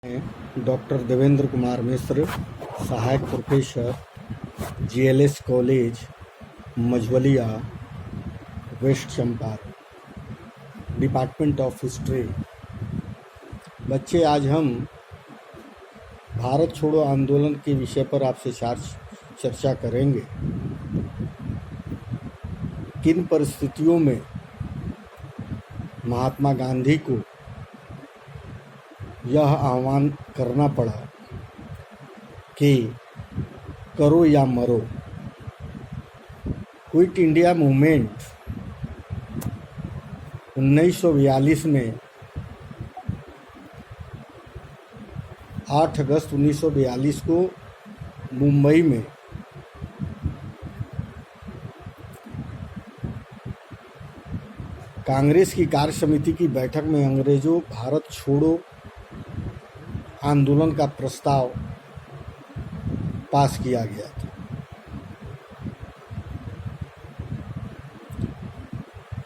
Doctor Devendra Kumar Mishra, सहायक professor, GLS college, Majhaulia, west Champaran, department of history. बच्चे, आज हम भारत छोड़ो आंदोलन के विषय पर आपसे चर्चा करेंगे। किन परिस्थितियों में महात्मा गांधी को यह आह्वान करना पड़ा कि करो या मरो। क्विट इंडिया मूवमेंट 1942 में 8 अगस्त 1942 को मुंबई में कांग्रेस की कार्य समिति की बैठक में अंग्रेजों भारत छोड़ो आंदोलन का प्रस्ताव पास किया गया था।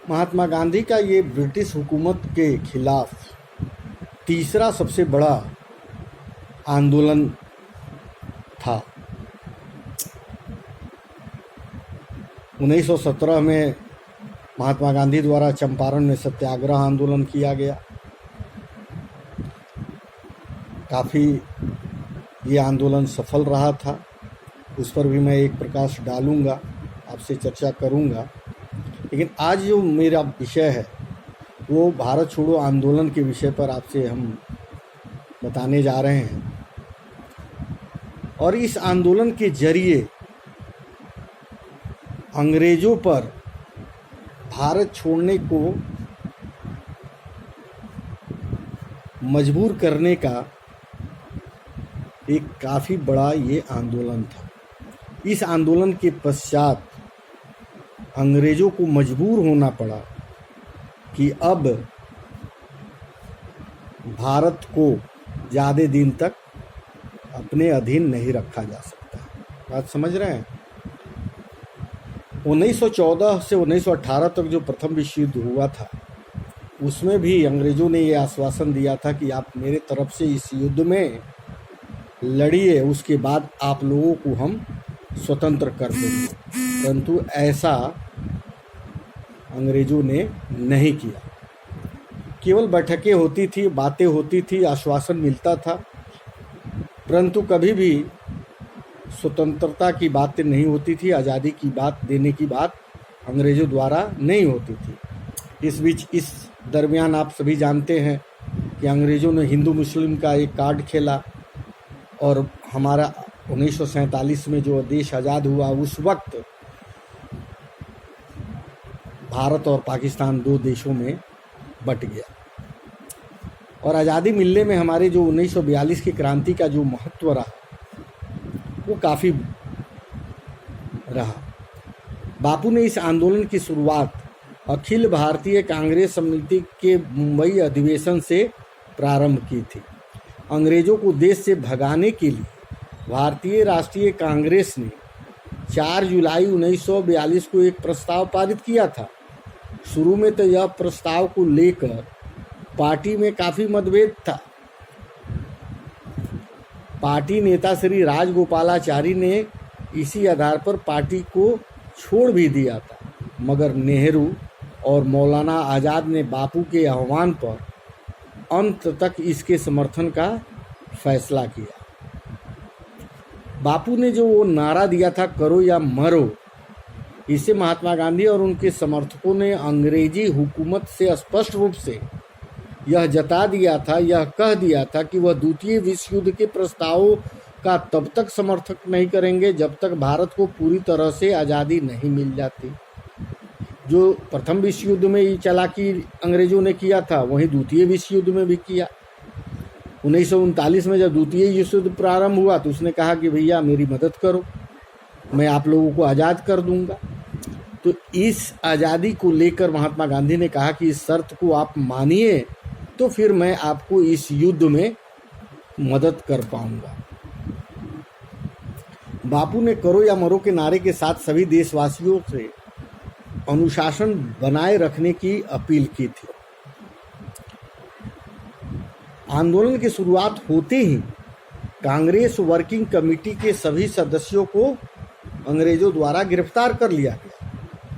महात्मा गांधी का ये ब्रिटिश हुकूमत के खिलाफ तीसरा सबसे बड़ा आंदोलन था। 1917 में महात्मा गांधी द्वारा चंपारण में सत्याग्रह आंदोलन किया गया। काफ़ी ये आंदोलन सफल रहा था, उस पर भी मैं एक प्रकाश डालूंगा, आपसे चर्चा करूंगा। लेकिन आज जो मेरा विषय है वो भारत छोड़ो आंदोलन के विषय पर आपसे हम बताने जा रहे हैं। और इस आंदोलन के जरिए अंग्रेजों पर भारत छोड़ने को मजबूर करने का एक काफ़ी बड़ा ये आंदोलन था। इस आंदोलन के पश्चात अंग्रेजों को मजबूर होना पड़ा कि अब भारत को ज़्यादा दिन तक अपने अधीन नहीं रखा जा सकता। बात समझ रहे हैं? 1914 से 1918 तक जो प्रथम विश्व युद्ध हुआ था, उसमें भी अंग्रेजों ने ये आश्वासन दिया था कि आप मेरे तरफ से इस युद्ध में लड़िए, उसके बाद आप लोगों को हम स्वतंत्र कर देंगे। परंतु ऐसा अंग्रेजों ने नहीं किया। केवल बैठकें होती थी, बातें होती थी, आश्वासन मिलता था, परंतु कभी भी स्वतंत्रता की बातें नहीं होती थी, आज़ादी की बात देने की बात अंग्रेजों द्वारा नहीं होती थी। इस बीच इस दरमियान आप सभी जानते हैं कि अंग्रेजों ने हिंदू मुस्लिम का एक कार्ड खेला और हमारा 1947 में जो देश आज़ाद हुआ, उस वक्त भारत और पाकिस्तान दो देशों में बट गया। और आज़ादी मिलने में हमारे जो 1942 की क्रांति का जो महत्व रहा वो काफ़ी रहा। बापू ने इस आंदोलन की शुरुआत अखिल भारतीय कांग्रेस समिति के मुंबई अधिवेशन से प्रारंभ की थी। अंग्रेजों को देश से भगाने के लिए भारतीय राष्ट्रीय कांग्रेस ने 4 जुलाई 1942 को एक प्रस्ताव पारित किया था। शुरू में तो यह प्रस्ताव को लेकर पार्टी में काफ़ी मतभेद था। पार्टी नेता श्री राजगोपालाचारी ने इसी आधार पर पार्टी को छोड़ भी दिया था, मगर नेहरू और मौलाना आज़ाद ने बापू के आह्वान पर अंत तक इसके समर्थन का फैसला किया। बापू ने जो वो नारा दिया था, करो या मरो, इसे महात्मा गांधी और उनके समर्थकों ने अंग्रेजी हुकूमत से स्पष्ट रूप से यह जता दिया था, यह कह दिया था कि वह द्वितीय विश्व युद्ध के प्रस्तावों का तब तक समर्थन नहीं करेंगे जब तक भारत को पूरी तरह से आज़ादी नहीं मिल जाती। जो प्रथम विश्व युद्ध में ये चालाकी अंग्रेजों ने किया था, वहीं द्वितीय विश्व युद्ध में भी किया। 1939 में जब द्वितीय विश्व युद्ध प्रारंभ हुआ तो उसने कहा कि भैया मेरी मदद करो, मैं आप लोगों को आज़ाद कर दूंगा। तो इस आज़ादी को लेकर महात्मा गांधी ने कहा कि इस शर्त को आप मानिए तो फिर मैं आपको इस युद्ध में मदद कर पाऊंगा। बापू ने करो या मरो के नारे के साथ सभी देशवासियों से अनुशासन बनाए रखने की अपील की थी। आंदोलन की शुरुआत होते ही कांग्रेस वर्किंग कमेटी के सभी सदस्यों को अंग्रेजों द्वारा गिरफ्तार कर लिया गया।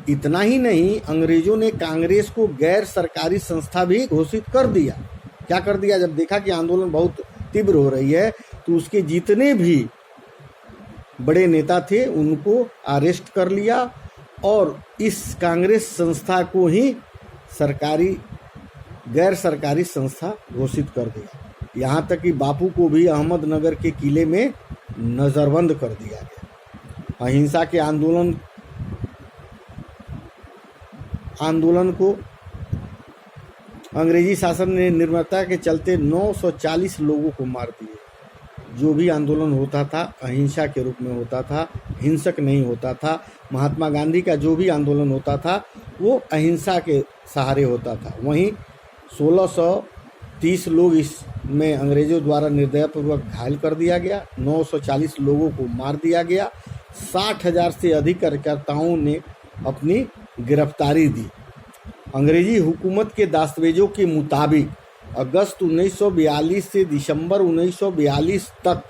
इतना ही नहीं, अंग्रेजों ने कांग्रेस को गैर सरकारी संस्था भी घोषित कर दिया। क्या कर दिया? जब देखा कि आंदोलन बहुत तीव्र हो रही है तो उसके जितने भी बड़े नेता थे उनको अरेस्ट कर लिया और इस कांग्रेस संस्था को ही गैर सरकारी संस्था घोषित कर दिया। यहाँ तक कि बापू को भी अहमदनगर के किले में नजरबंद कर दिया गया। अहिंसा के आंदोलन को अंग्रेजी शासन ने निर्ममता के चलते 940 लोगों को मार दिए। जो भी आंदोलन होता था अहिंसा के रूप में होता था, हिंसक नहीं होता था। महात्मा गांधी का जो भी आंदोलन होता था वो अहिंसा के सहारे होता था। वहीं 1630 लोग इसमें अंग्रेजों द्वारा निर्दयपूर्वक घायल कर दिया गया, 940 लोगों को मार दिया गया, 60,000 से अधिक कार्यकर्ताओं ने अपनी गिरफ्तारी दी। अंग्रेजी हुकूमत के दस्तावेजों के मुताबिक अगस्त 1942 से दिसंबर 1942 तक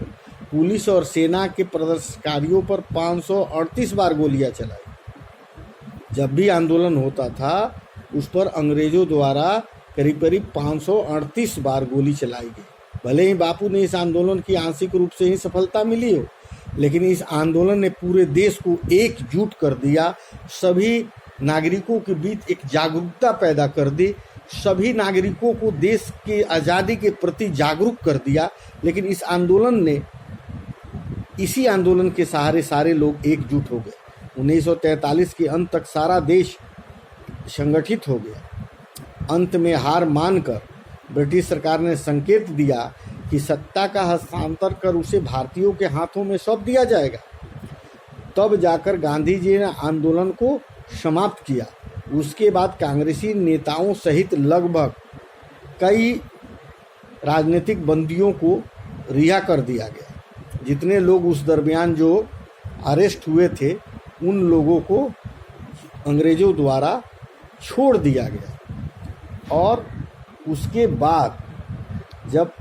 पुलिस और सेना के प्रदर्शनकारियों पर 538 बार गोलियां चलाई। जब भी आंदोलन होता था उस पर अंग्रेजों द्वारा करीब करीब 538 बार गोली चलाई गई। भले ही बापू ने इस आंदोलन की आंशिक रूप से ही सफलता मिली हो, लेकिन इस आंदोलन ने पूरे देश को एकजुट कर दिया। सभी नागरिकों के बीच एक जागरूकता पैदा कर दी, सभी नागरिकों को देश की आज़ादी के प्रति जागरूक कर दिया। लेकिन इसी आंदोलन के सहारे सारे लोग एकजुट हो गए। 1943 के अंत तक सारा देश संगठित हो गया। अंत में हार मानकर ब्रिटिश सरकार ने संकेत दिया कि सत्ता का हस्तांतर कर उसे भारतीयों के हाथों में सौंप दिया जाएगा। तब जाकर गांधी जी ने आंदोलन को समाप्त किया। उसके बाद कांग्रेसी नेताओं सहित लगभग कई राजनीतिक बंदियों को रिहा कर दिया गया। जितने लोग उस दरमियान जो अरेस्ट हुए थे उन लोगों को अंग्रेजों द्वारा छोड़ दिया गया। और उसके बाद जब